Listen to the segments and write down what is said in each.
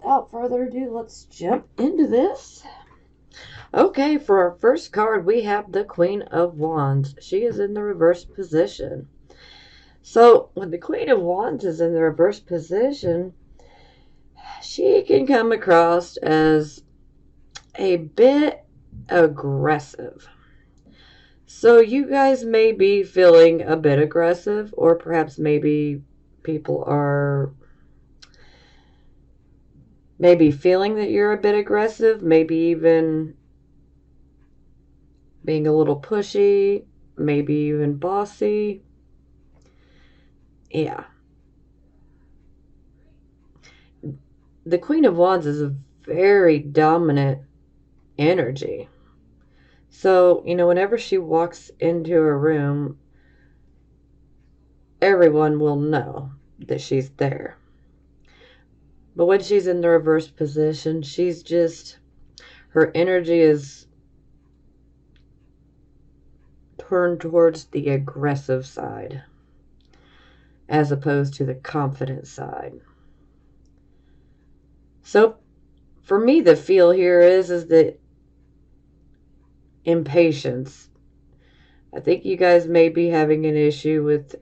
without further ado, let's jump into this. Okay, for our first card, we have the Queen of Wands. She is in the reverse position. So, when the Queen of Wands is in the reverse position, she can come across as a bit aggressive. So, you guys may be feeling a bit aggressive, or perhaps maybe people are maybe feeling that you're a bit aggressive, maybe even being a little pushy, maybe even bossy. Yeah. The Queen of Wands is a very dominant energy. So, whenever she walks into a room, everyone will know that she's there. But when she's in the reverse position, her energy is turned towards the aggressive side as opposed to the confident side. So, for me, the feel here is that impatience. I think you guys may be having an issue with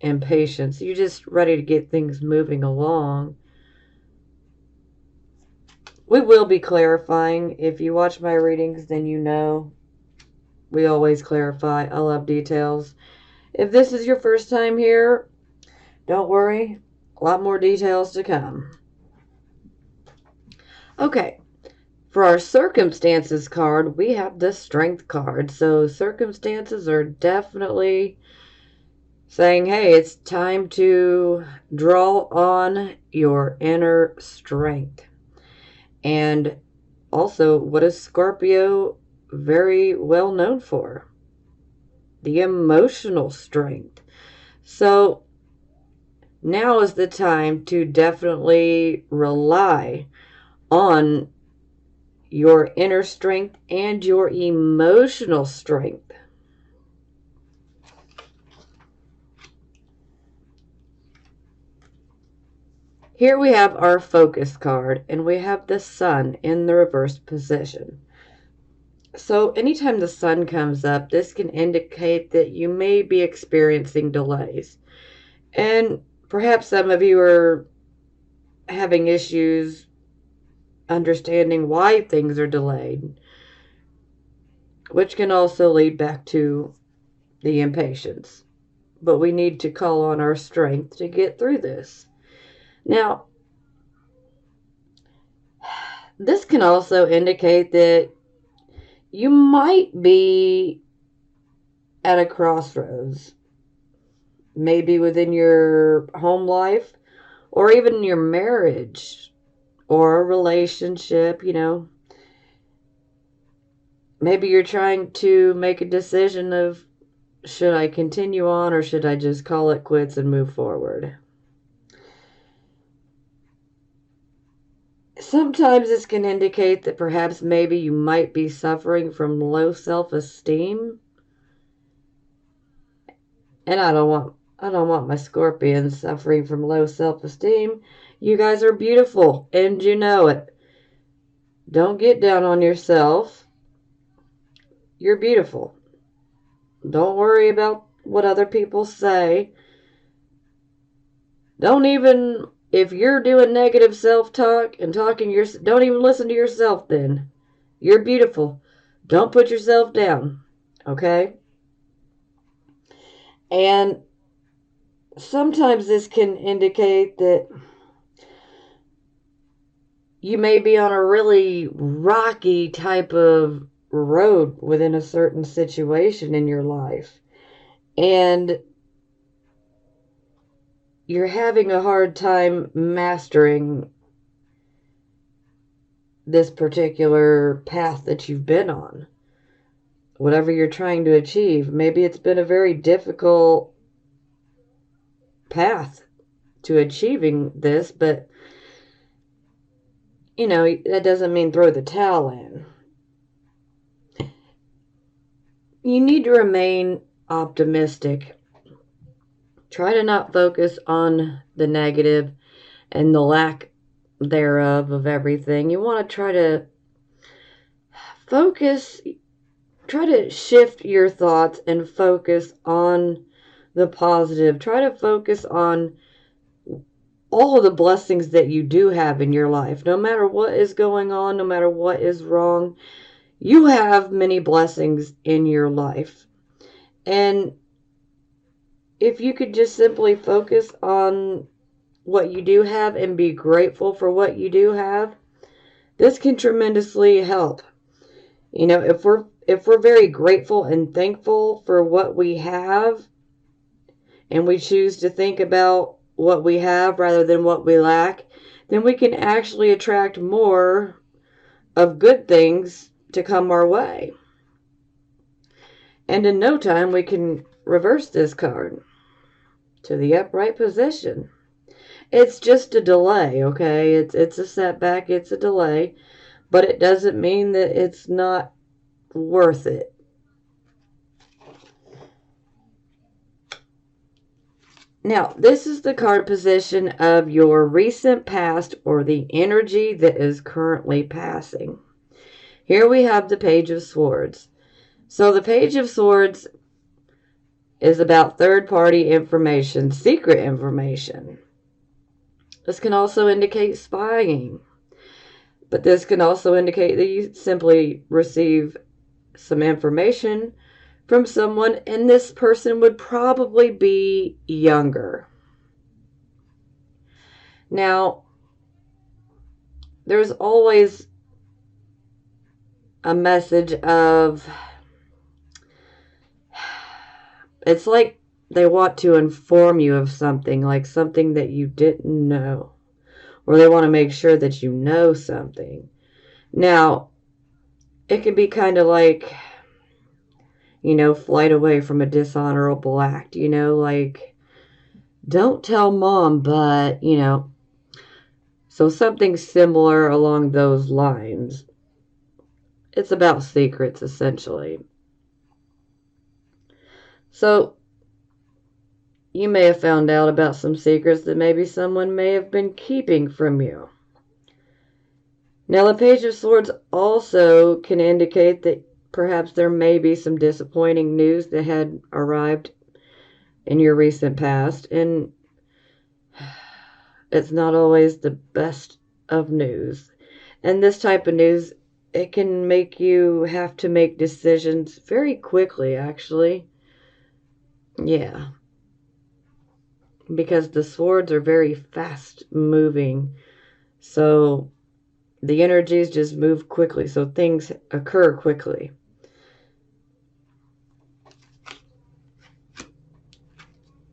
impatience. You're just ready to get things moving along. We will be clarifying. If you watch my readings, then you know we always clarify. I love details. If this is your first time here, don't worry. A lot more details to come. Okay. For our circumstances card, we have the Strength card. So circumstances are definitely saying, hey, it's time to draw on your inner strength. And also, what is Scorpio very well known for? The emotional strength. So now is the time to definitely rely on your inner strength and your emotional strength. Here we have our focus card, and we have the Sun in the reverse position. So anytime the Sun comes up, this can indicate that you may be experiencing delays. And perhaps some of you are having issues understanding why things are delayed, which can also lead back to the impatience. But we need to call on our strength to get through this. Now, this can also indicate that you might be at a crossroads, maybe within your home life or even your marriage or a relationship. Maybe you're trying to make a decision of, should I continue on or should I just call it quits and move forward? Sometimes this can indicate that perhaps maybe you might be suffering from low self-esteem. And I don't want my Scorpions suffering from low self-esteem. You guys are beautiful, and you know it. Don't get down on yourself. You're beautiful. Don't worry about what other people say. If you're doing negative self-talk and don't even listen to yourself then. You're beautiful. Don't put yourself down, okay? And sometimes this can indicate that you may be on a really rocky type of road within a certain situation in your life. And you're having a hard time mastering this particular path that you've been on. Whatever you're trying to achieve, maybe it's been a very difficult path to achieving this, but that doesn't mean throw the towel in. You need to remain optimistic. Try to not focus on the negative and the lack thereof of everything. You want to focus, try to shift your thoughts and focus on the positive. Try to focus on all of the blessings that you do have in your life. No matter what is going on, no matter what is wrong, you have many blessings in your life. And if you could just simply focus on what you do have and be grateful for what you do have, this can tremendously help. You know, if we're very grateful and thankful for what we have, and we choose to think about what we have rather than what we lack, then we can actually attract more of good things to come our way. And in no time, we can reverse this card to the upright position. It's just a delay, okay? It's a setback, it's a delay, but it doesn't mean that it's not worth it. Now, this is the card position of your recent past or the energy that is currently passing. Here we have the Page of Swords. So the Page of Swords is about third-party information, secret information. This can also indicate spying. But this can also indicate that you simply receive some information from someone, and this person would probably be younger. Now, there's always a message of, it's like they want to inform you of something, like something that you didn't know, or they want to make sure that you know something. Now, it can be kind of like, you know, flight away from a dishonorable act, you know, like, don't tell mom, but, you know, so something similar along those lines. It's about secrets, essentially. So, you may have found out about some secrets that maybe someone may have been keeping from you. Now, the Page of Swords also can indicate that perhaps there may be some disappointing news that had arrived in your recent past, and it's not always the best of news. And this type of news, it can make you have to make decisions very quickly, actually. Yeah. Because the swords are very fast moving. So the energies just move quickly. So things occur quickly.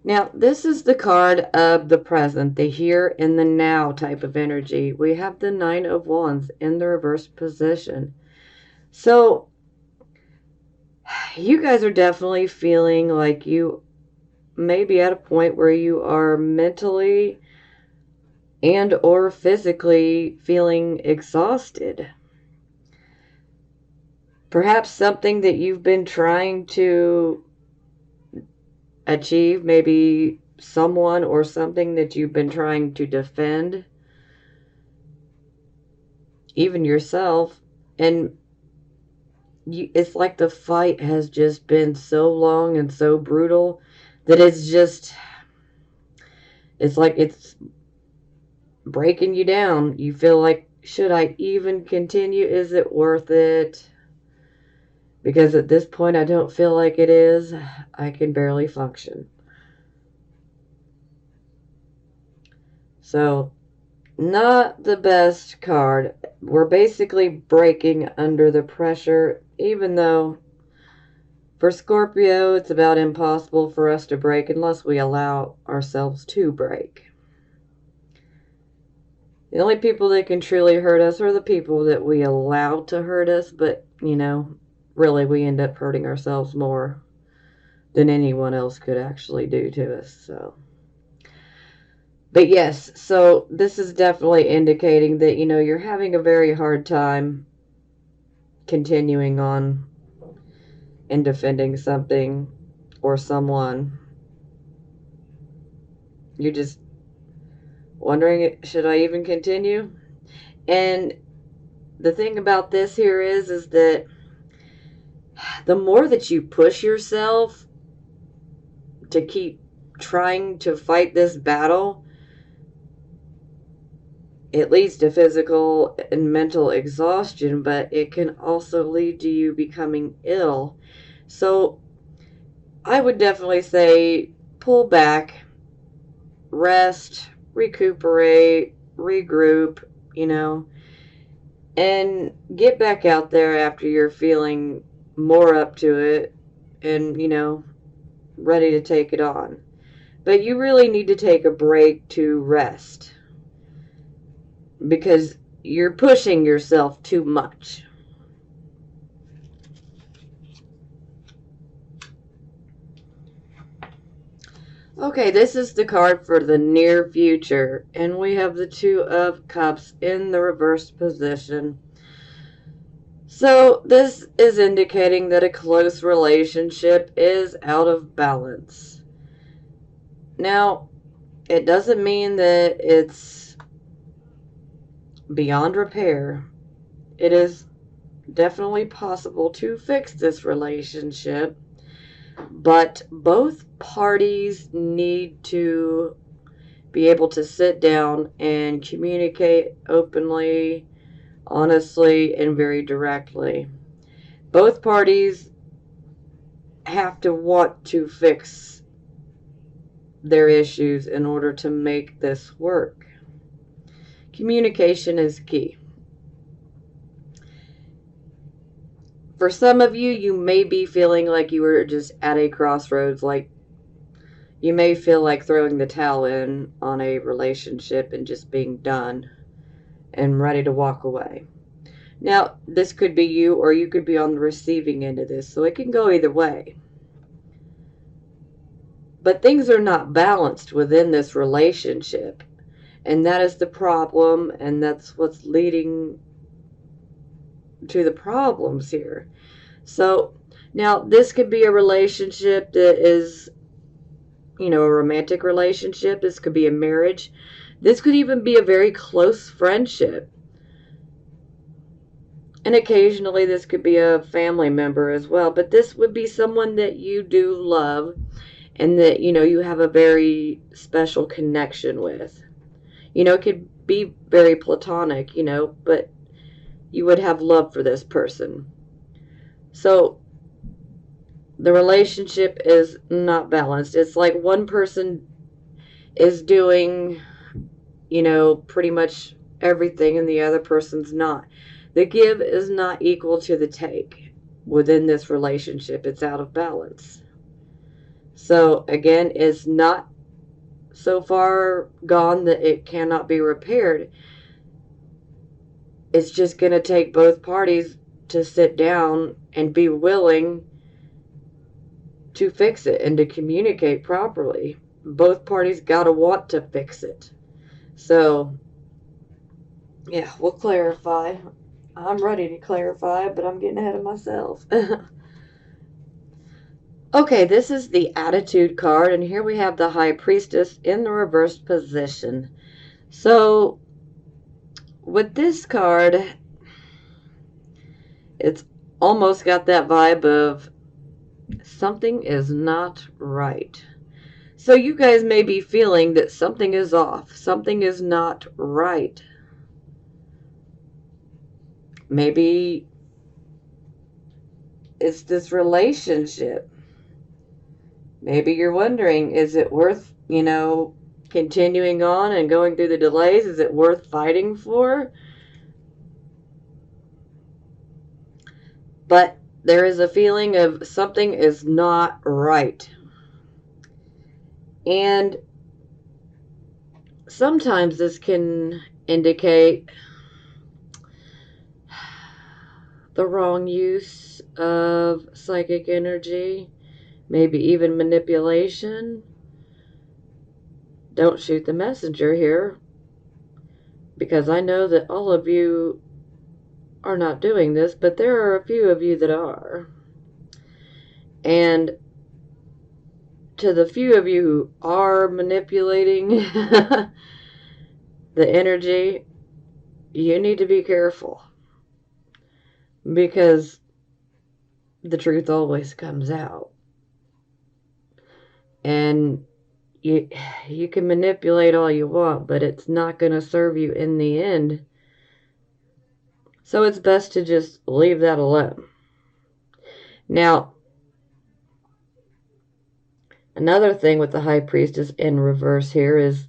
Now, this is the card of the present, the here and the now type of energy. We have the Nine of Wands in the reverse position. So you guys are definitely feeling like you may be at a point where you are mentally and or physically feeling exhausted. Perhaps something that you've been trying to achieve, maybe someone or something that you've been trying to defend, even yourself, and it's like the fight has just been so long and so brutal that it's like it's breaking you down. You feel like, should I even continue? Is it worth it? Because at this point, I don't feel like it is. I can barely function. So, not the best card. We're basically breaking under the pressure, even though for Scorpio, it's about impossible for us to break unless we allow ourselves to break. The only people that can truly hurt us are the people that we allow to hurt us, but, you know, really we end up hurting ourselves more than anyone else could actually do to us. So, but yes, so this is definitely indicating that, you know, you're having a very hard time continuing on and defending something or someone. You're just wondering, should I even continue? And the thing about this here is that the more that you push yourself to keep trying to fight this battle, it leads to physical and mental exhaustion, but it can also lead to you becoming ill. So I would definitely say pull back, rest, recuperate, regroup, and get back out there after you're feeling more up to it and, ready to take it on. But you really need to take a break to rest because you're pushing yourself too much. Okay, this is the card for the near future, and we have the Two of Cups in the reversed position. So, this is indicating that a close relationship is out of balance. Now, it doesn't mean that it's beyond repair. It is definitely possible to fix this relationship, but both parties need to be able to sit down and communicate openly, honestly, and very directly. Both parties have to want to fix their issues in order to make this work. Communication is key. For some of you, you may be feeling like you were just at a crossroads, like you may feel like throwing the towel in on a relationship and just being done and ready to walk away. Now, this could be you, or you could be on the receiving end of this, so it can go either way. But things are not balanced within this relationship, and that is the problem, and that's what's leading to the problems here. So, now this could be a relationship that is, a romantic relationship. This could be a marriage. This could even be a very close friendship. And occasionally this could be a family member as well. But this would be someone that you do love and that, you have a very special connection with. It could be very platonic, but you would have love for this person. So the relationship is not balanced. It's like one person is doing, pretty much everything and the other person's not. The give is not equal to the take within this relationship. It's out of balance. So again, it's not so far gone that it cannot be repaired. It's just going to take both parties to sit down and be willing to fix it and to communicate properly. Both parties got to want to fix it. So, yeah, we'll clarify. I'm ready to clarify, but I'm getting ahead of myself. Okay, this is the Attitude card, and here we have the High Priestess in the reversed position. So, with this card, it's almost got that vibe of something is not right. So you guys may be feeling that something is off, something is not right. Maybe it's this relationship. Maybe you're wondering, is it worth, continuing on and going through the delays? Is it worth fighting for? But there is a feeling of something is not right. And sometimes this can indicate the wrong use of psychic energy, maybe even manipulation. Don't shoot the messenger here, because I know that all of you are not doing this, but there are a few of you that are. And to the few of you who are manipulating the energy, you need to be careful because the truth always comes out. And you can manipulate all you want, but it's not going to serve you in the end. So it's best to just leave that alone. Now, another thing with the High Priestess in reverse here is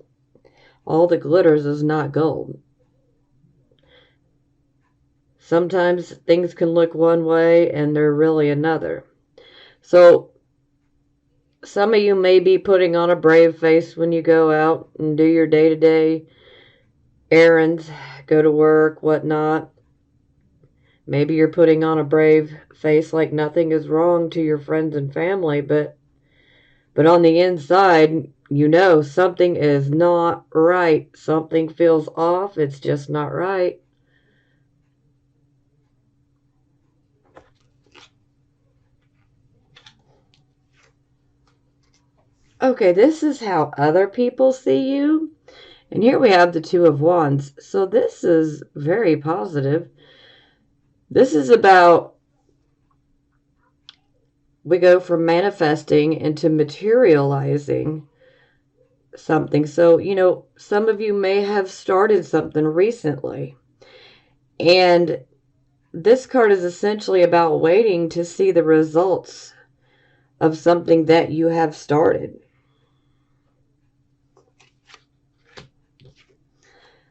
all the glitters is not gold. Sometimes things can look one way and they're really another. So some of you may be putting on a brave face when you go out and do your day-to-day errands, go to work, whatnot. Maybe you're putting on a brave face like nothing is wrong to your friends and family, but on the inside, you know something is not right. Something feels off. It's just not right. Okay, this is how other people see you. And here we have the Two of Wands. So this is very positive. This is about, we go from manifesting into materializing something. So, some of you may have started something recently. And this card is essentially about waiting to see the results of something that you have started.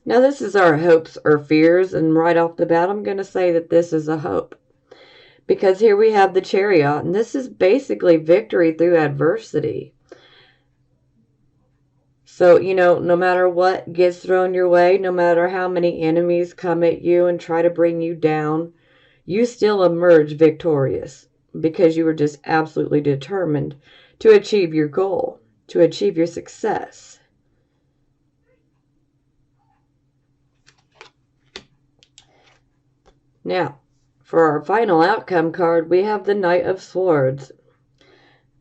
Now, this is our hopes or fears, and right off the bat, I'm going to say that this is a hope. Because here we have the Chariot, and this is basically victory through adversity. So, no matter what gets thrown your way, no matter how many enemies come at you and try to bring you down, you still emerge victorious because you were just absolutely determined to achieve your goal, to achieve your success. Now, for our final outcome card, we have the Knight of Swords.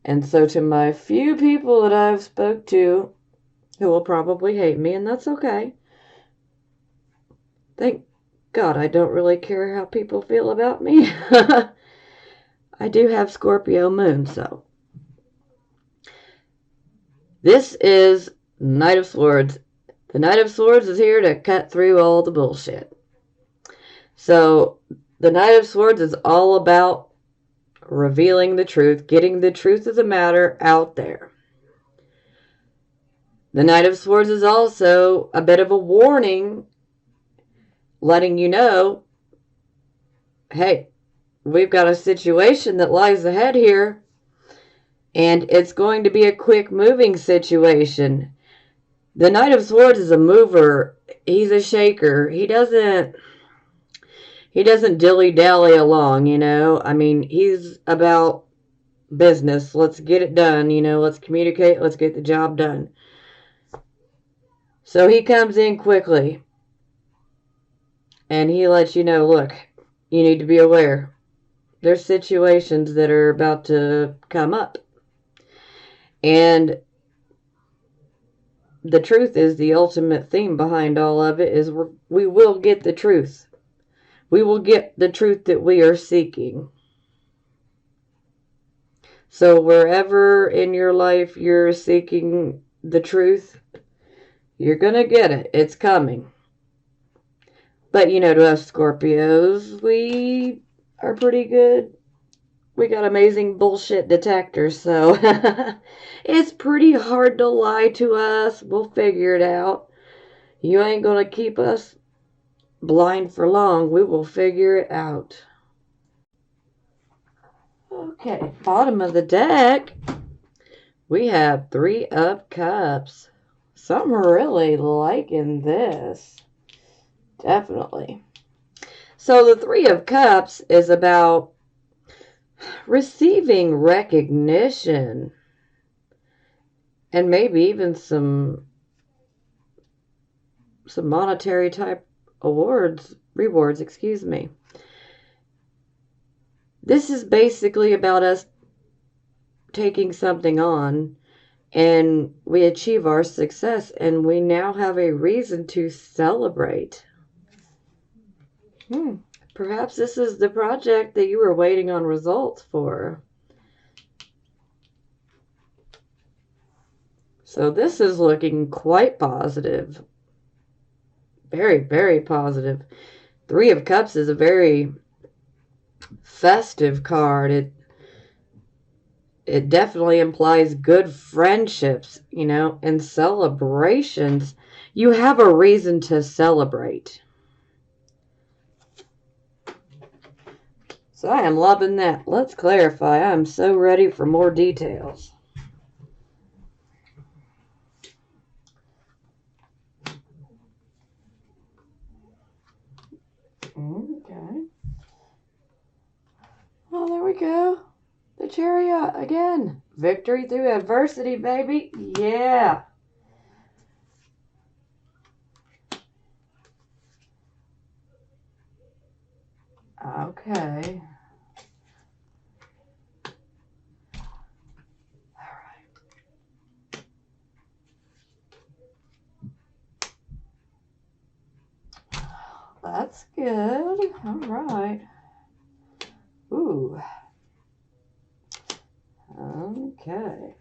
And so to my few people that I've spoke to, who will probably hate me, and that's okay. Thank God I don't really care how people feel about me. I do have Scorpio moon, so. This is Knight of Swords. The Knight of Swords is here to cut through all the bullshit. So, the Knight of Swords is all about revealing the truth, getting the truth of the matter out there. The Knight of Swords is also a bit of a warning, letting you know, hey, we've got a situation that lies ahead here, and it's going to be a quick moving situation. The Knight of Swords is a mover. He's a shaker. He doesn't dilly-dally along, I mean, he's about business. Let's get it done, let's communicate, let's get the job done. So he comes in quickly, and he lets you know, look, you need to be aware. There's situations that are about to come up. And the truth is, the ultimate theme behind all of it is we will get the truth. We will get the truth that we are seeking. So wherever in your life you're seeking the truth, you're going to get it. It's coming. But, to us Scorpios, we are pretty good. We got amazing bullshit detectors, so it's pretty hard to lie to us. We'll figure it out. You ain't going to keep us blind for long. We will figure it out. Okay, bottom of the deck, we have Three of Cups. So I'm really liking this. Definitely. So the Three of Cups is about receiving recognition and maybe even some monetary type rewards, excuse me. This is basically about us taking something on, and we achieve our success, and we now have a reason to celebrate. Perhaps this is the project that you were waiting on results for. So this is looking quite positive. Very, very positive. Three of Cups is a very festive card. It definitely implies good friendships, and celebrations. You have a reason to celebrate. So I am loving that. Let's clarify. I'm so ready for more details. Okay. Oh, there we go. The Chariot again. Victory through adversity, baby. Yeah. Okay. That's good. All right. Ooh. Okay.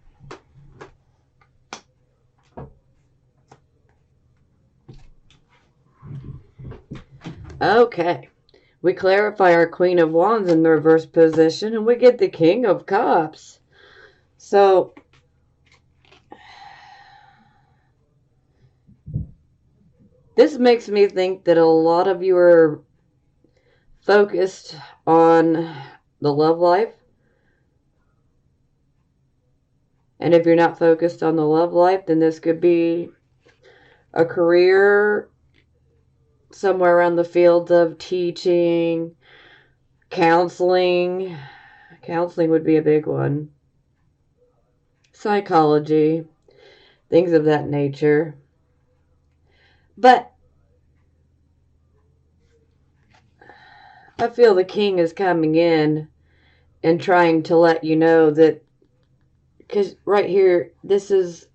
Okay. We clarify our Queen of Wands in the reverse position, and we get the King of Cups. So, this makes me think that a lot of you are focused on the love life. And if you're not focused on the love life, then this could be a career somewhere around the fields of teaching, counseling. Counseling would be a big one. Psychology, things of that nature. But I feel the king is coming in and trying to let you know that, because right here, this is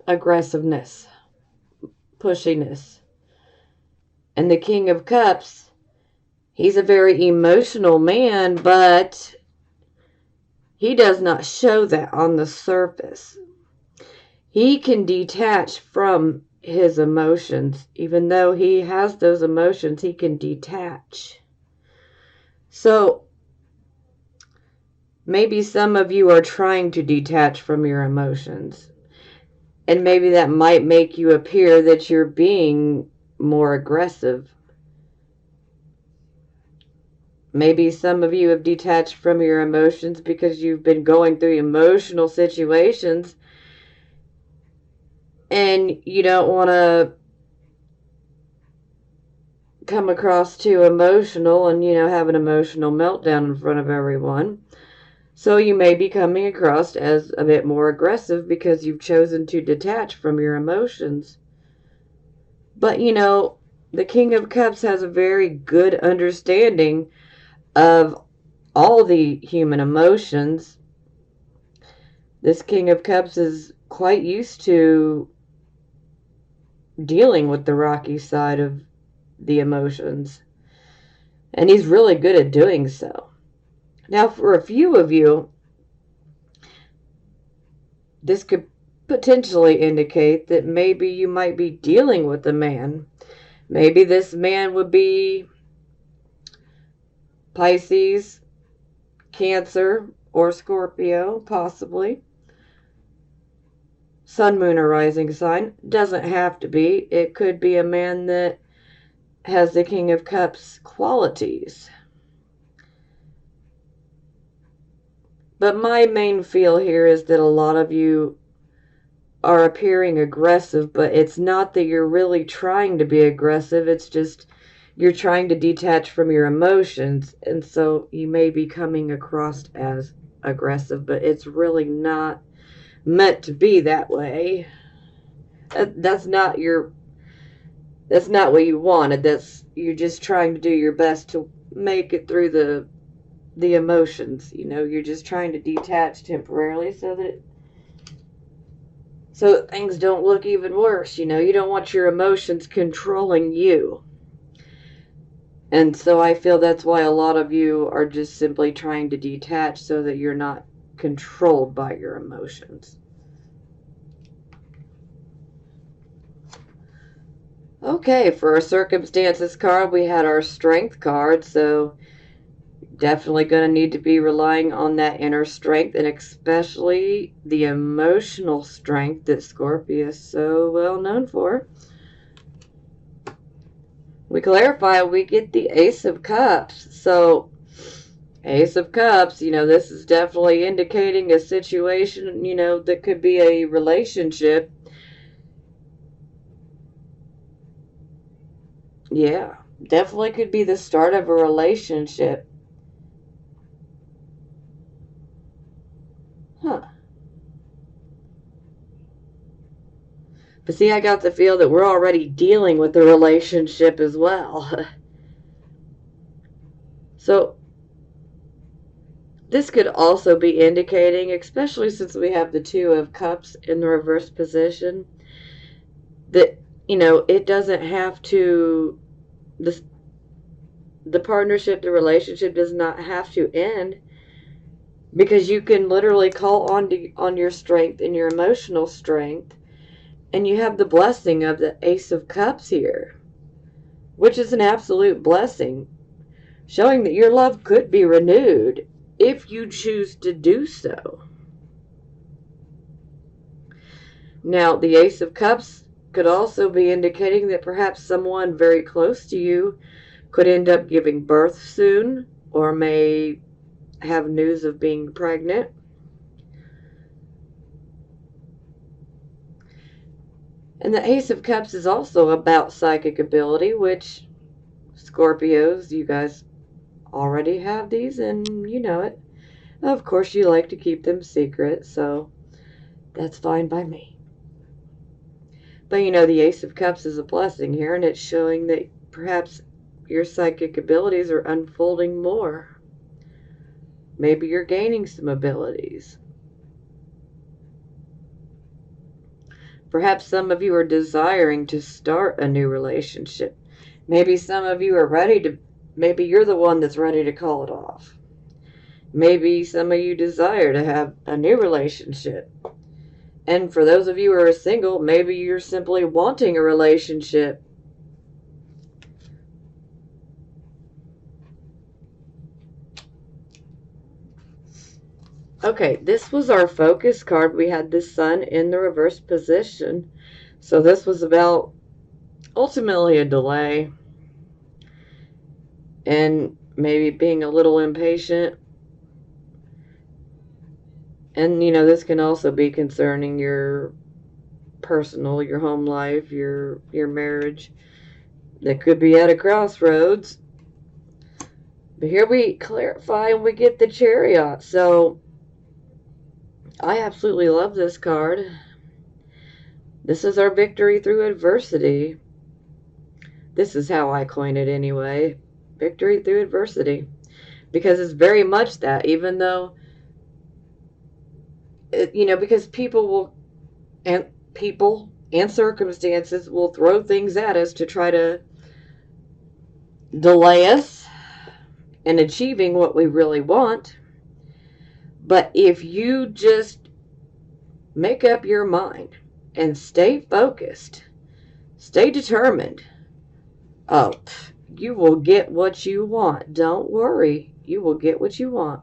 aggressiveness, pushiness. And the King of Cups, he's a very emotional man, but he does not show that on the surface. He can detach from his emotions. Even though he has those emotions, he can detach. So, maybe some of you are trying to detach from your emotions. And maybe that might make you appear that you're being more aggressive. Maybe some of you have detached from your emotions because you've been going through emotional situations and you don't want to come across too emotional and, have an emotional meltdown in front of everyone. So you may be coming across as a bit more aggressive because you've chosen to detach from your emotions. But, the King of Cups has a very good understanding of all the human emotions. This King of Cups is quite used to dealing with the rocky side of the emotions. And he's really good at doing so. Now, for a few of you, this could potentially indicate that maybe you might be dealing with a man. Maybe this man would be Pisces, Cancer, or Scorpio, possibly. Sun, moon, or rising sign. Doesn't have to be. It could be a man that has the King of Cups qualities. But my main feel here is that a lot of you are appearing aggressive, but it's not that you're really trying to be aggressive. It's just you're trying to detach from your emotions. And so you may be coming across as aggressive, but it's really not meant to be that way. That's not what you wanted. You're just trying to do your best to make it through the emotions. You're just trying to detach temporarily so that things don't look even worse. You don't want your emotions controlling you. And so I feel that's why a lot of you are just simply trying to detach so that you're not controlled by your emotions. Okay, for our circumstances card, we had our strength card, so definitely going to need to be relying on that inner strength, and especially the emotional strength that Scorpio is so well known for. We clarify, we get the Ace of Cups. So, Ace of Cups, this is definitely indicating a situation, that could be a relationship. Yeah, definitely could be the start of a relationship. Huh. But see, I got the feel that we're already dealing with the relationship as well. So, this could also be indicating, especially since we have the Two of Cups in the reverse position, that, it doesn't have to, the partnership, the relationship does not have to end, because you can literally call on your strength and your emotional strength, and you have the blessing of the Ace of Cups here, which is an absolute blessing, showing that your love could be renewed if you choose to do so. Now, the Ace of Cups could also be indicating that perhaps someone very close to you could end up giving birth soon, or may have news of being pregnant. And the Ace of Cups is also about psychic ability, which Scorpios, you guys already have these and you know it. Of course, you like to keep them secret, so that's fine by me. But the Ace of Cups is a blessing here, and it's showing that perhaps your psychic abilities are unfolding more. Maybe you're gaining some abilities. Perhaps some of you are desiring to start a new relationship. Maybe some of you are maybe you're the one that's ready to call it off. Maybe some of you desire to have a new relationship. And for those of you who are single, maybe you're simply wanting a relationship. Okay, this was our focus card. We had the Sun in the reverse position. So this was about ultimately a delay and maybe being a little impatient. And, this can also be concerning your personal, your home life, your marriage. That could be at a crossroads. But here we clarify and we get the Chariot. So, I absolutely love this card. This is our victory through adversity. This is how I coin it anyway. Victory through adversity. Because it's very much that, even though, because people and circumstances will throw things at us to try to delay us in achieving what we really want. But if you just make up your mind and stay focused, stay determined, you will get what you want. Don't worry, you will get what you want.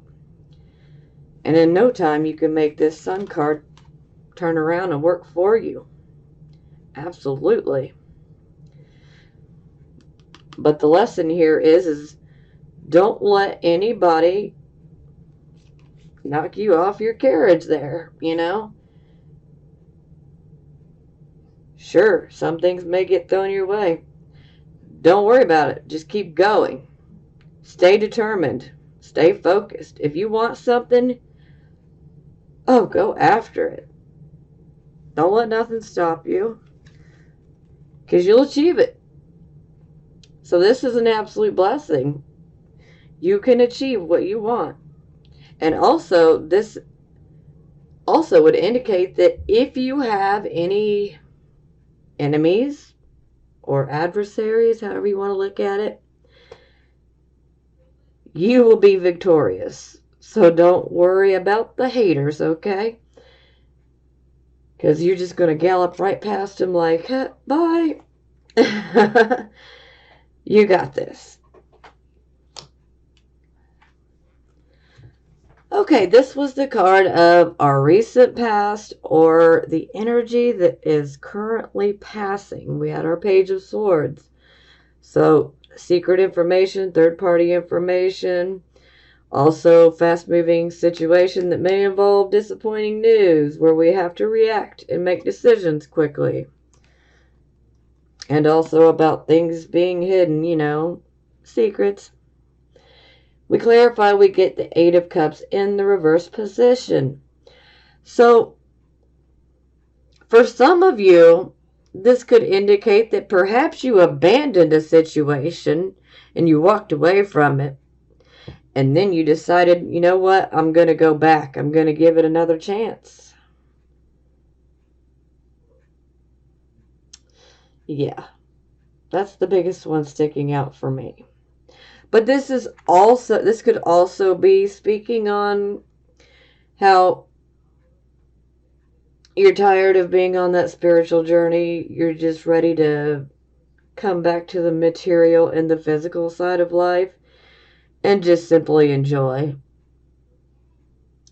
And in no time, you can make this Sun card turn around and work for you. Absolutely. But the lesson here is don't let anybody knock you off your carriage there, Sure, some things may get thrown your way. Don't worry about it. Just keep going. Stay determined. Stay focused. If you want something, go after it. Don't let nothing stop you, because you'll achieve it. So this is an absolute blessing. You can achieve what you want. And also, this also would indicate that if you have any enemies or adversaries, however you want to look at it, you will be victorious. So don't worry about the haters, okay? Because you're just going to gallop right past them like, huh, bye. You got this. Okay, this was the card of our recent past or the energy that is currently passing. We had our Page of Swords. So, secret information, third-party information, also fast-moving situation that may involve disappointing news where we have to react and make decisions quickly. And also about things being hidden, secrets. We clarify, we get the Eight of Cups in the reverse position. So, for some of you, this could indicate that perhaps you abandoned a situation and you walked away from it. And then you decided, you know what, I'm going to go back. I'm going to give it another chance. Yeah, that's the biggest one sticking out for me. But this could also be speaking on how you're tired of being on that spiritual journey. You're just ready to come back to the material and the physical side of life and just simply enjoy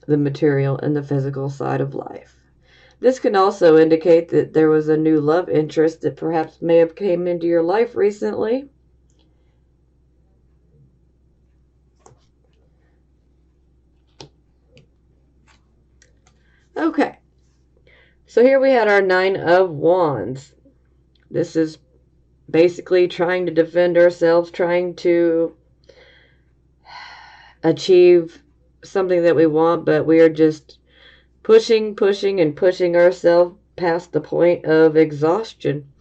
the material and the physical side of life. This can also indicate that there was a new love interest that perhaps may have came into your life recently. Okay, so here we had our Nine of Wands. This is basically trying to defend ourselves, trying to achieve something that we want, but we are just pushing ourselves past the point of exhaustion.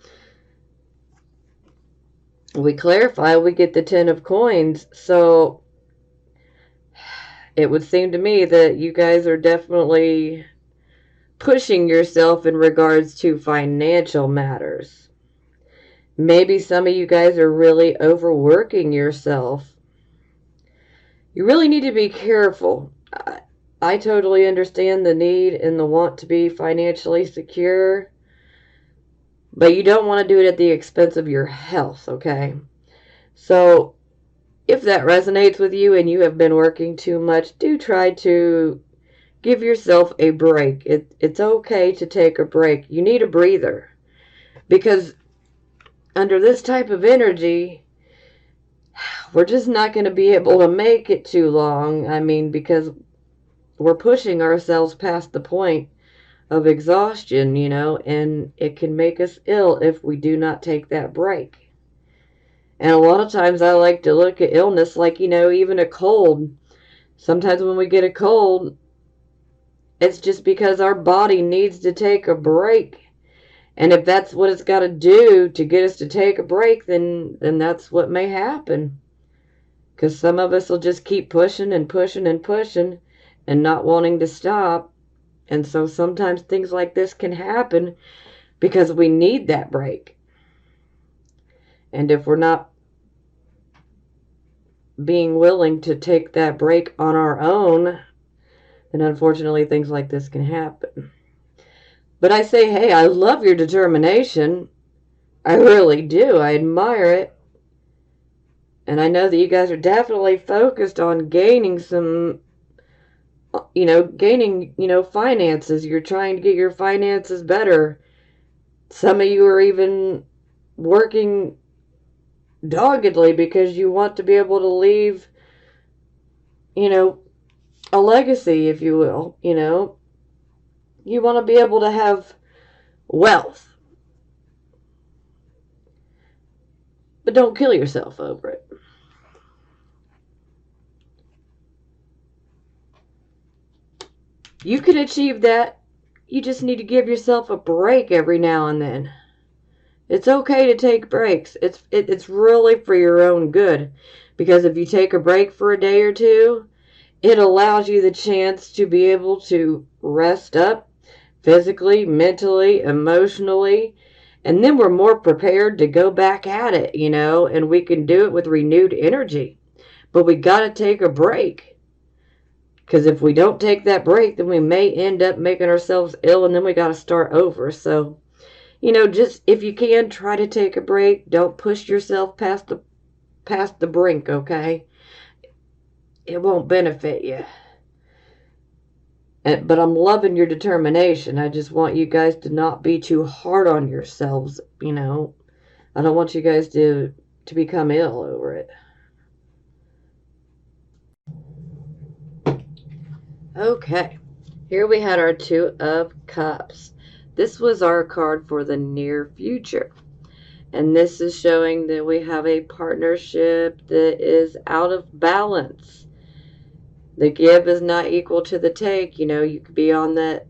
We clarify, we get the Ten of Coins, so it would seem to me that you guys are definitely pushing yourself in regards to financial matters. Maybe some of you guys are really overworking yourself. You really need to be careful. I totally understand the need and the want to be financially secure, but you don't want to do it at the expense of your health, okay? So if that resonates with you and you have been working too much, do try to give yourself a break. It's okay to take a break. You need a breather. Because under this type of energy, we're just not going to be able to make it too long. I mean, because we're pushing ourselves past the point of exhaustion, and it can make us ill if we do not take that break. And a lot of times I like to look at illness like, even a cold. Sometimes when we get a cold, it's just because our body needs to take a break. And if that's what it's got to do to get us to take a break, then that's what may happen. Because some of us will just keep pushing and pushing and pushing and not wanting to stop. And so sometimes things like this can happen because we need that break. And if we're not being willing to take that break on our own, then unfortunately things like this can happen. But I say, hey, I love your determination. I really do. I admire it. And I know that you guys are definitely focused on gaining some, finances. You're trying to get your finances better. Some of you are even working doggedly because you want to be able to leave, a legacy, if you will, You want to be able to have wealth. But don't kill yourself over it. You can achieve that. You just need to give yourself a break every now and then. It's okay to take breaks. It's really for your own good. Because if you take a break for a day or two, it allows you the chance to be able to rest up physically, mentally, emotionally, and then we're more prepared to go back at it, and we can do it with renewed energy. But we got to take a break. Because if we don't take that break, then we may end up making ourselves ill and then we got to start over. So, just if you can, try to take a break. Don't push yourself past the brink, okay? It won't benefit you. But I'm loving your determination. I just want you guys to not be too hard on yourselves, I don't want you guys to become ill over it. Okay. Here we had our Two of Cups. This was our card for the near future. And this is showing that we have a partnership that is out of balance. The give is not equal to the take. You could be on the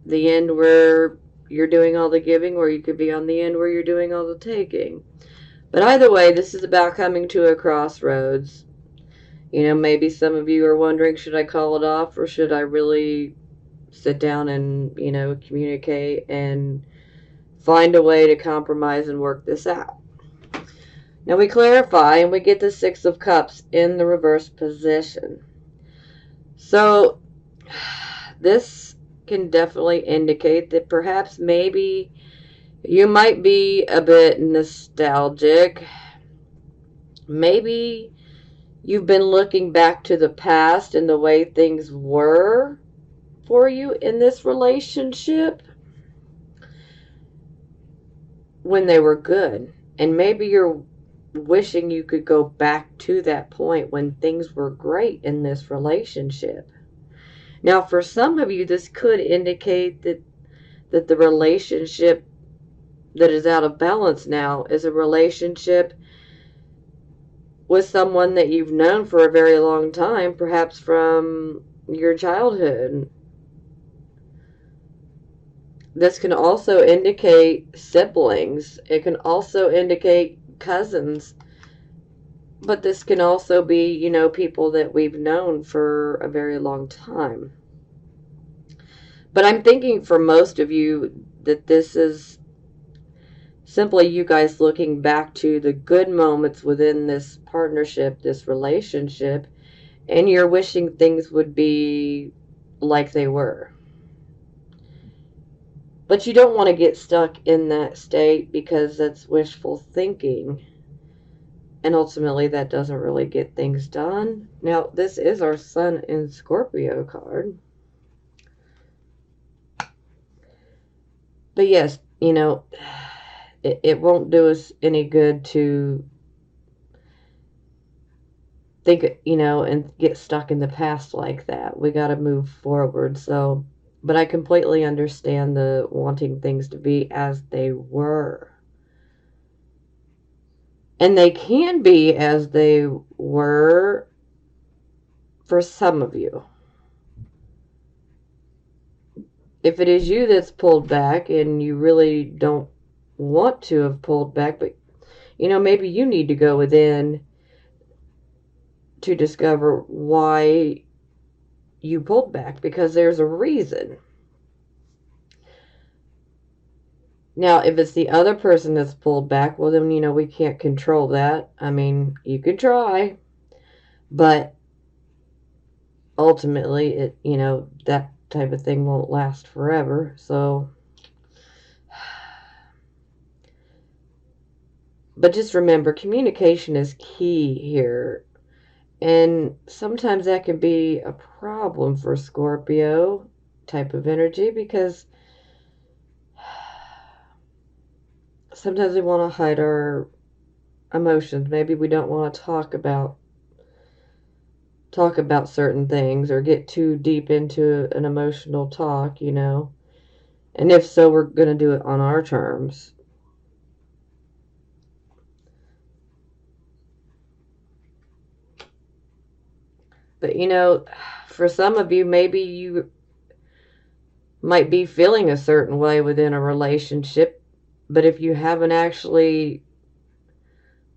end where you're doing all the giving, or you could be on the end where you're doing all the taking. But either way, this is about coming to a crossroads. Maybe some of you are wondering, should I call it off, or should I really sit down and, communicate and find a way to compromise and work this out? Now we clarify and we get the Six of Cups in the reverse position. So this can definitely indicate that perhaps maybe you might be a bit nostalgic. Maybe you've been looking back to the past and the way things were for you in this relationship when they were good. And maybe you're wishing you could go back to that point when things were great in this relationship. Now, for some of you, this could indicate that the relationship that is out of balance now is a relationship with someone that you've known for a very long time, perhaps from your childhood. This can also indicate siblings. It can also indicate cousins. But this can also be, people that we've known for a very long time. But I'm thinking for most of you that this is simply you guys looking back to the good moments within this partnership, this relationship, and you're wishing things would be like they were. But you don't want to get stuck in that state because that's wishful thinking. And ultimately, that doesn't really get things done. Now, this is our Sun in Scorpio card. But yes, it won't do us any good to think, and get stuck in the past like that. We got to move forward. So, but I completely understand the wanting things to be as they were. And they can be as they were for some of you. If it is you that's pulled back and you really don't want to have pulled back, but maybe you need to go within to discover why you pulled back, because there's a reason. Now, if it's the other person that's pulled back, well, then, we can't control that. I mean, you can try, but ultimately, that type of thing won't last forever. So, but just remember, communication is key here. And sometimes that can be a problem for Scorpio type of energy, because sometimes we want to hide our emotions. Maybe we don't want to talk about certain things or get too deep into an emotional talk, And if so, we're going to do it on our terms. But, for some of you, maybe you might be feeling a certain way within a relationship, but if you haven't actually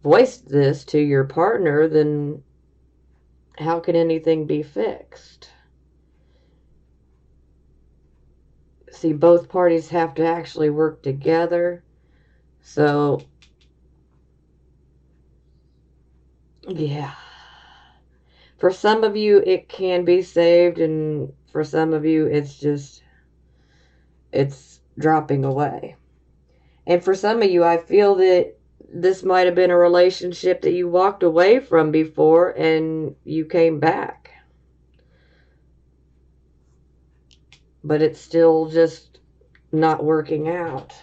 voiced this to your partner, then how can anything be fixed? See, both parties have to actually work together. So, yeah. For some of you, it can be saved, and for some of you, it's dropping away. And for some of you, I feel that this might have been a relationship that you walked away from before and you came back. But it's still just not working out.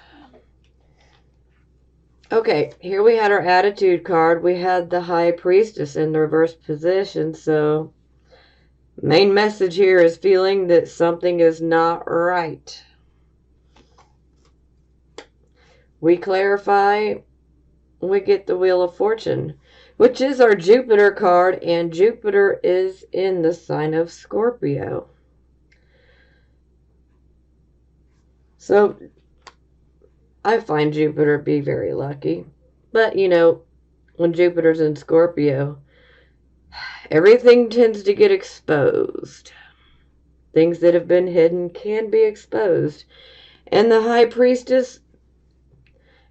Okay, here we had our attitude card. We had the High Priestess in the reverse position. So, main message here is feeling that something is not right. We clarify, we get the Wheel of Fortune, which is our Jupiter card, and Jupiter is in the sign of Scorpio. So, I find Jupiter be very lucky. But, you know, when Jupiter's in Scorpio, everything tends to get exposed. Things that have been hidden can be exposed. And the High Priestess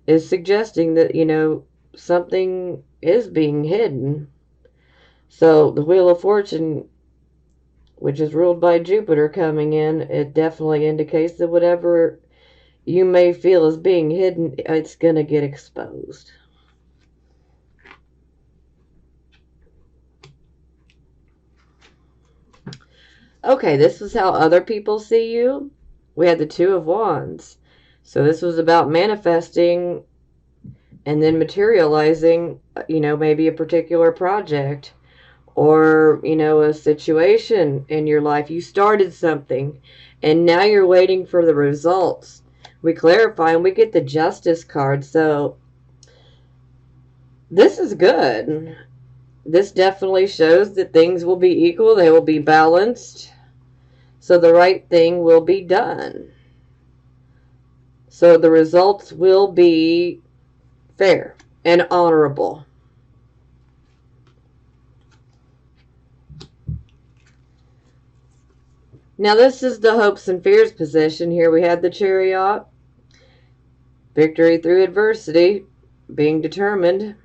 is suggesting that, you know, something is being hidden. So the Wheel of Fortune, which is ruled by Jupiter coming in, it definitely indicates that whatever you may feel is being hidden, it's going to get exposed. Okay, this is how other people see you. We had the Two of Wands. So this was about manifesting and then materializing, you know, maybe a particular project or, you know, a situation in your life. You started something and now you're waiting for the results. We clarify and we get the Justice card. So this is good. This definitely shows that things will be equal. They will be balanced. So the right thing will be done. So the results will be fair and honorable. Now this is the hopes and fears position. Here we had the Chariot. Victory through adversity. Being determined.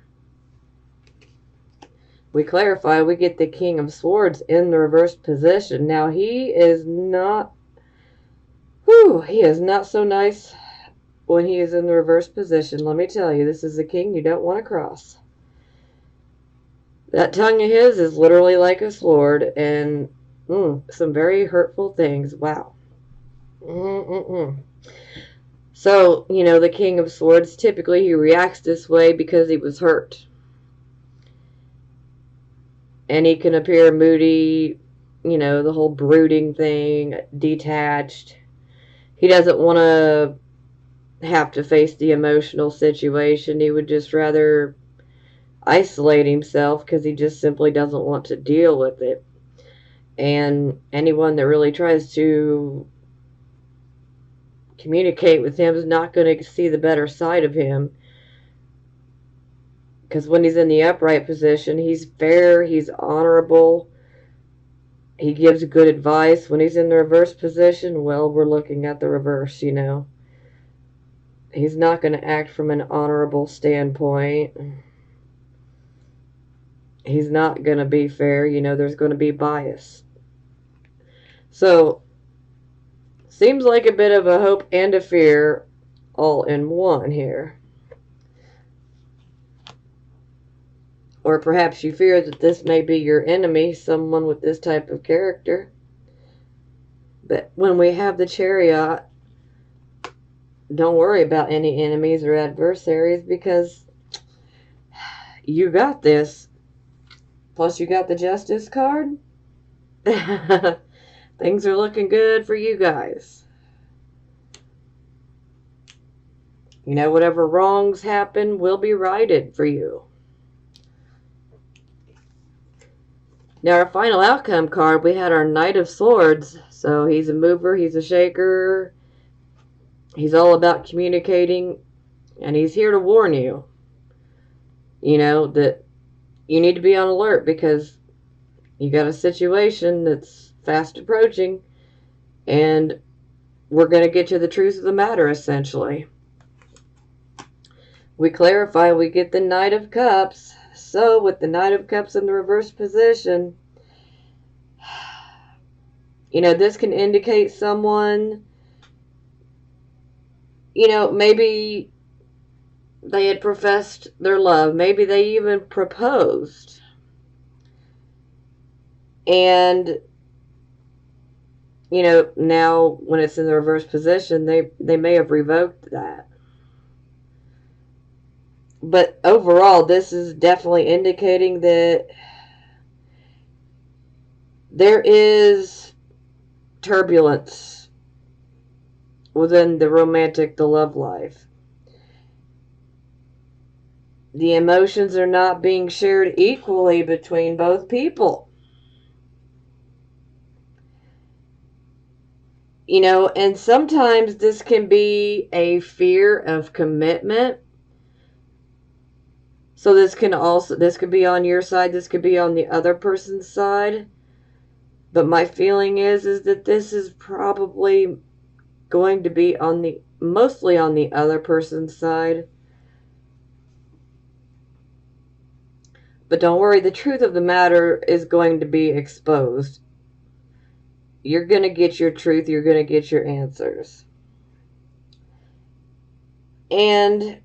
We clarify, we get the King of Swords in the reverse position. Now he is not, he is not so nice when he is in the reverse position. Let me tell you, this is a king you don't want to cross. That tongue of his is literally like a sword, and some very hurtful things. Wow. So, you know, the King of Swords, typically he reacts this way because he was hurt. And he can appear moody, you know, the whole brooding thing, detached. He doesn't want to have to face the emotional situation. He would just rather isolate himself because he just simply doesn't want to deal with it. And anyone that really tries to communicate with him is not going to see the better side of him. Because when he's in the upright position, he's fair, he's honorable, he gives good advice. When he's in the reverse position, well, we're looking at the reverse, you know. He's not going to act from an honorable standpoint. He's not going to be fair, you know, there's going to be bias. So, seems like a bit of a hope and a fear all in one here. Or perhaps you fear that this may be your enemy, someone with this type of character. But when we have the Chariot, don't worry about any enemies or adversaries because you got this. Plus you got the Justice card. Things are looking good for you guys. You know, whatever wrongs happen will be righted for you. Now, our final outcome card, we had our Knight of Swords. So he's a mover, he's a shaker. He's all about communicating. And he's here to warn you. You know, that you need to be on alert because you got a situation that's fast approaching. And we're going to get to the truth of the matter, essentially. We clarify, we get the Knight of Cups. So, with the Knight of Cups in the reverse position, This can indicate someone, maybe they had professed their love. Maybe they even proposed. And, now when it's in the reverse position, they may have revoked that. But overall, this is definitely indicating that there is turbulence within the love life. The emotions are not being shared equally between both people. And sometimes this can be a fear of commitment. So this could be on your side, this could be on the other person's side. But my feeling is that this is probably going to be mostly on the other person's side. But don't worry, the truth of the matter is going to be exposed. You're going to get your truth, you're going to get your answers. And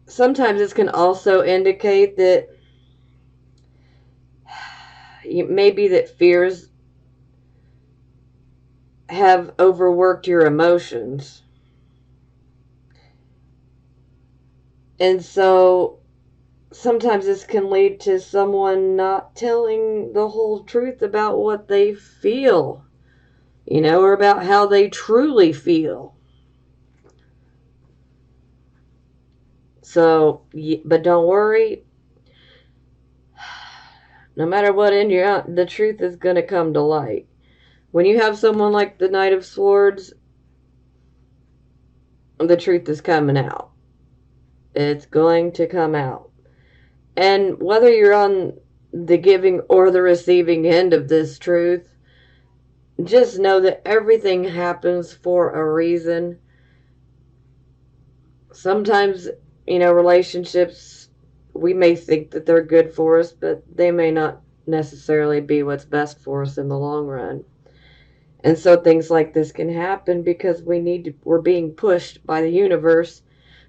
sometimes this can also indicate that maybe that fears have overworked your emotions. And so sometimes this can lead to someone not telling the whole truth about what they feel, or about how they truly feel. So, but don't worry. No matter what the truth is going to come to light. When you have someone like the Knight of Swords, the truth is coming out. It's going to come out. And whether you're on the giving or the receiving end of this truth, just know that everything happens for a reason. Sometimes, relationships, we may think that they're good for us, but they may not necessarily be what's best for us in the long run. And so things like this can happen because we're being pushed by the universe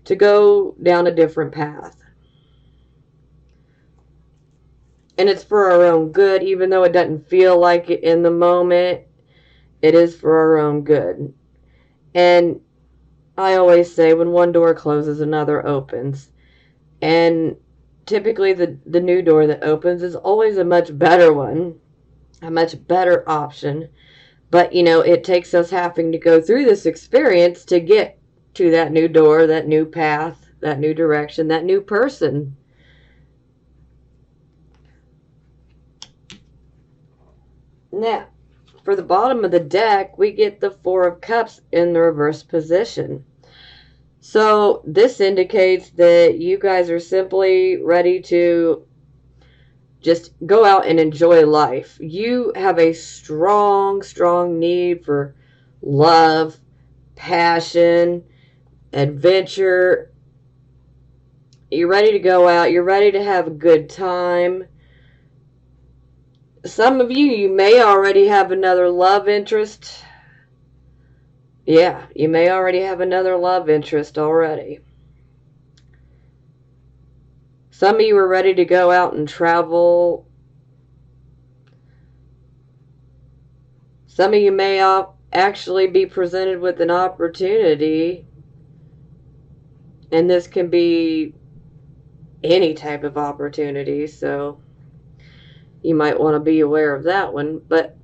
to go down a different path. And it's for our own good, even though it doesn't feel like it in the moment. It is for our own good. And I always say, when one door closes, another opens. And typically the new door that opens is always a much better one, a much better option. But, it takes us having to go through this experience to get to that new door, that new path, that new direction, that new person. Now, for the bottom of the deck, we get the Four of Cups in the reverse position. So this indicates that you guys are simply ready to just go out and enjoy life. You have a strong, strong need for love, passion, adventure. You're ready to go out. You're ready to have a good time. Some of you may already have another love interest. Yeah, you may already have another love interest already. Some of you are ready to go out and travel. Some of you may actually be presented with an opportunity, and this can be any type of opportunity, so you might want to be aware of that one. But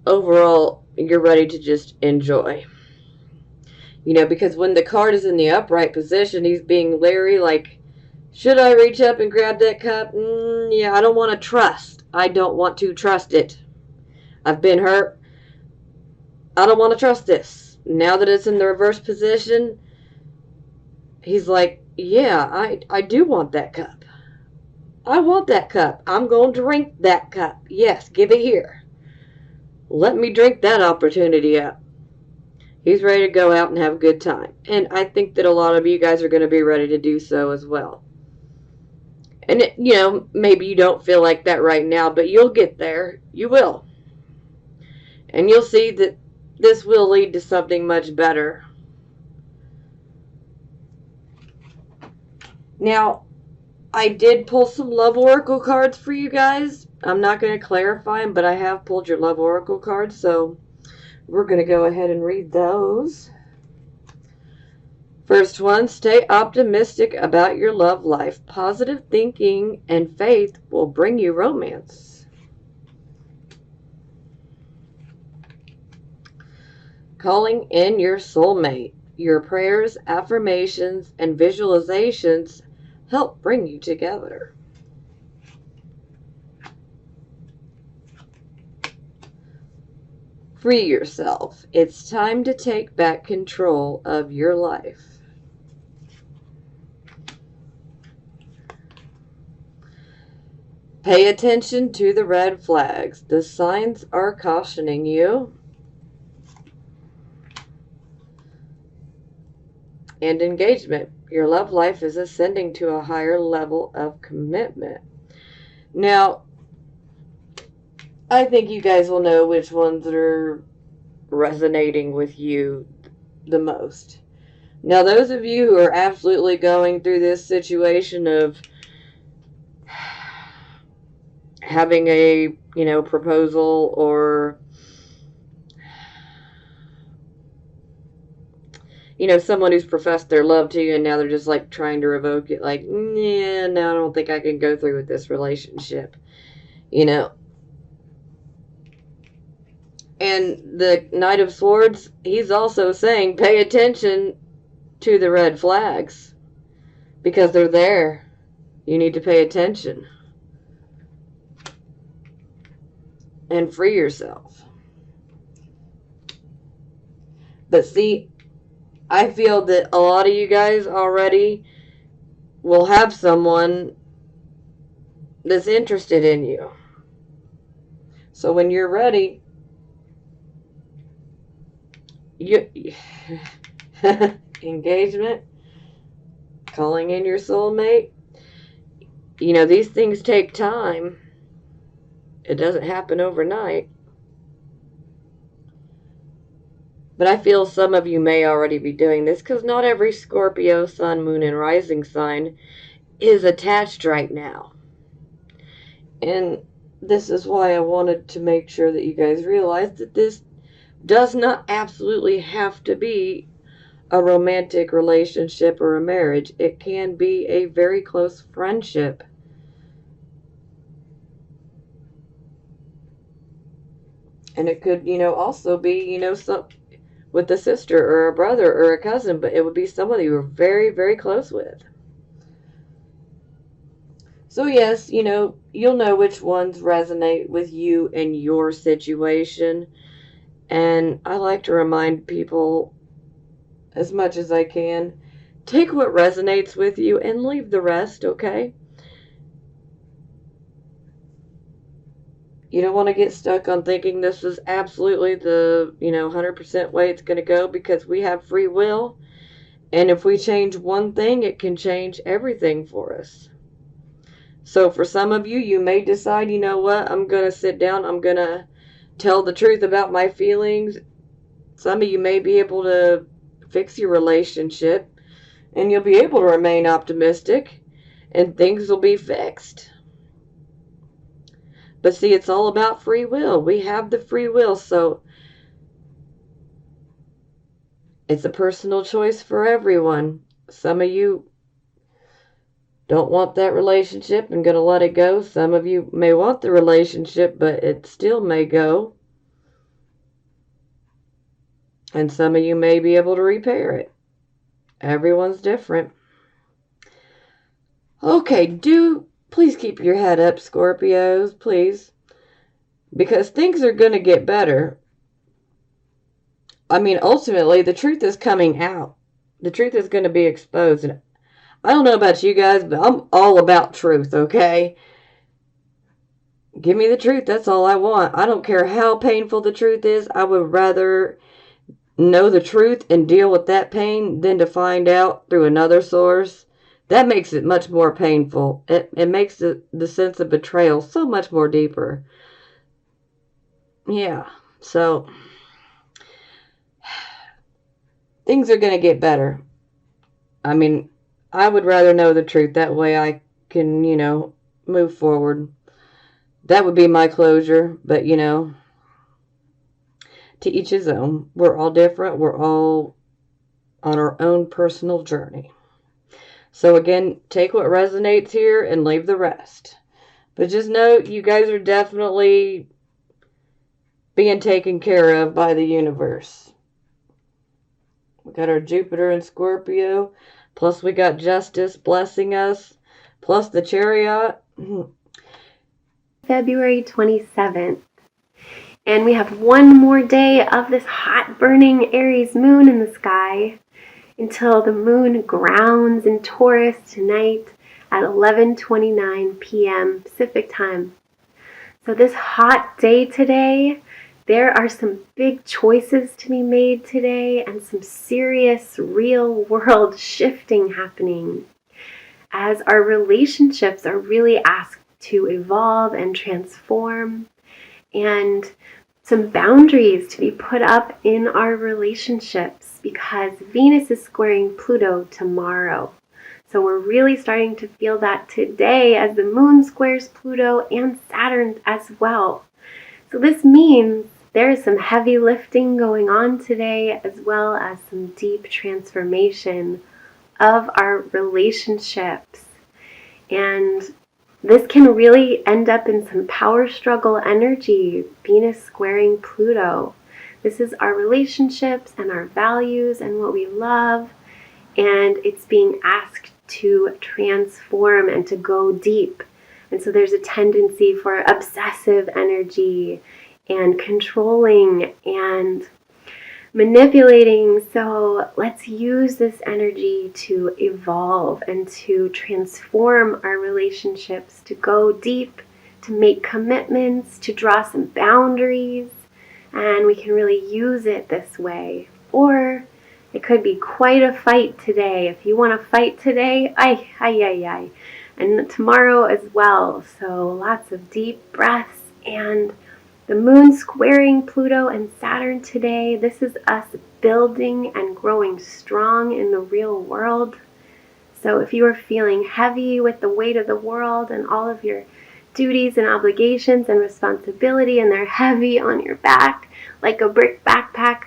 overall, you're ready to just enjoy. Because when the card is in the upright position, he's being leery, like, should I reach up and grab that cup? Yeah, I don't want to trust. I don't want to trust it. I've been hurt. I don't want to trust this. Now that it's in the reverse position, he's like, yeah, I do want that cup. I want that cup. I'm going to drink that cup. Yes, give it here. Let me drink that opportunity up. He's ready to go out and have a good time. And I think that a lot of you guys are going to be ready to do so as well. And, maybe you don't feel like that right now, but you'll get there. You will. And you'll see that this will lead to something much better. Now, I did pull some love oracle cards for you guys. I'm not going to clarify them, but I have pulled your love oracle cards, so we're going to go ahead and read those. First one, stay optimistic about your love life. Positive thinking and faith will bring you romance. Calling in your soulmate. Your prayers, affirmations, and visualizations help bring you together. Free yourself. It's time to take back control of your life. Pay attention to the red flags. The signs are cautioning you. And engagement. Your love life is ascending to a higher level of commitment. Now, I think you guys will know which ones are resonating with you the most. Now, those of you who are absolutely going through this situation of having a, proposal or, someone who's professed their love to you and now they're just like trying to revoke it, like, yeah, no, I don't think I can go through with this relationship, And the Knight of Swords, he's also saying pay attention to the red flags because they're there. You need to pay attention and free yourself. But see, I feel that a lot of you guys already will have someone that's interested in you. So when you're ready, engagement, calling in your soulmate, these things take time. It doesn't happen overnight. But I feel some of you may already be doing this because not every Scorpio, Sun, Moon, and Rising sign is attached right now. And this is why I wanted to make sure that you guys realize that this does not absolutely have to be a romantic relationship or a marriage. It can be a very close friendship. And it could, also be, some with a sister or a brother or a cousin, but it would be someone that you were very, very close with. So yes, you'll know which ones resonate with you and your situation. And I like to remind people as much as I can, take what resonates with you and leave the rest, okay? You don't want to get stuck on thinking this is absolutely the, 100% way it's going to go, because we have free will. And if we change one thing, it can change everything for us. So for some of you, you may decide, you know what, I'm going to sit down, I'm going to tell the truth about my feelings. Some of you may be able to fix your relationship and you'll be able to remain optimistic and things will be fixed. But see, it's all about free will. We have the free will, so it's a personal choice for everyone. Some of you don't want that relationship and going to let it go. Some of you may want the relationship, but it still may go. And some of you may be able to repair it. Everyone's different. Okay, please keep your head up, Scorpios, please. Because things are going to get better. I mean, ultimately, the truth is coming out. The truth is going to be exposed. And I don't know about you guys, but I'm all about truth, okay? Give me the truth. That's all I want. I don't care how painful the truth is. I would rather know the truth and deal with that pain than to find out through another source that makes it much more painful. It makes the sense of betrayal so much more deeper. Yeah. So things are going to get better. I mean, I would rather know the truth. That way I can, move forward. That would be my closure. But, to each his own. We're all different. We're all on our own personal journey. So, again, take what resonates here and leave the rest. But just know you guys are definitely being taken care of by the universe. We got our Jupiter and Scorpio, plus we got justice blessing us, plus the chariot. February 27th. And we have one more day of this hot burning Aries moon in the sky until the moon grounds in Taurus tonight at 11:29 p.m. Pacific time. So this hot day today, there are some big choices to be made today and some serious real world shifting happening as our relationships are really asked to evolve and transform, and some boundaries to be put up in our relationships because Venus is squaring Pluto tomorrow. So we're really starting to feel that today as the moon squares Pluto and Saturn as well. So this means there is some heavy lifting going on today, as well as some deep transformation of our relationships. And this can really end up in some power struggle energy, Venus squaring Pluto. This is our relationships and our values and what we love, and it's being asked to transform and to go deep. And so there's a tendency for obsessive energy and controlling and manipulating. So let's use this energy to evolve and to transform our relationships, to go deep, to make commitments, to draw some boundaries, and we can really use it this way. Or it could be quite a fight today. If you want to fight today, ay. And tomorrow as well. So lots of deep breaths, and the moon squaring Pluto and Saturn today. This is us building and growing strong in the real world. So if you are feeling heavy with the weight of the world and all of your duties and obligations and responsibility, and they're heavy on your back like a brick backpack,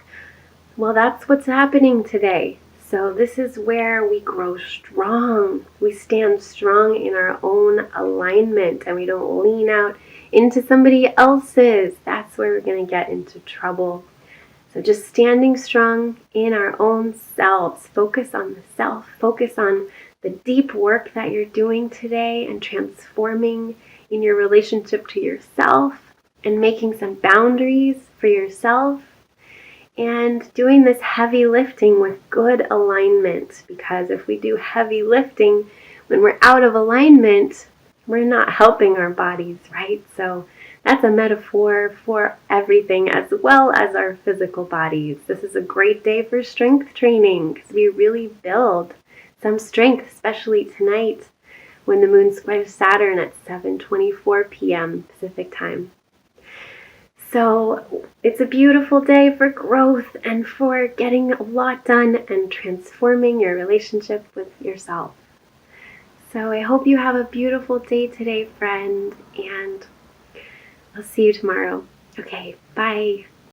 well, that's what's happening today. So this is where we grow strong. We stand strong in our own alignment, and we don't lean out into somebody else's. That's where we're going to get into trouble. So just standing strong in our own selves. Focus on the self. Focus on the deep work that you're doing today and transforming in your relationship to yourself and making some boundaries for yourself and doing this heavy lifting with good alignment. Because if we do heavy lifting when we're out of alignment, we're not helping our bodies, right? So that's a metaphor for everything as well as our physical bodies. This is a great day for strength training because we really build some strength, especially tonight when the moon squares Saturn at 7:24 p.m. Pacific time. So it's a beautiful day for growth and for getting a lot done and transforming your relationship with yourself. So I hope you have a beautiful day today, friend, and I'll see you tomorrow. Okay, bye.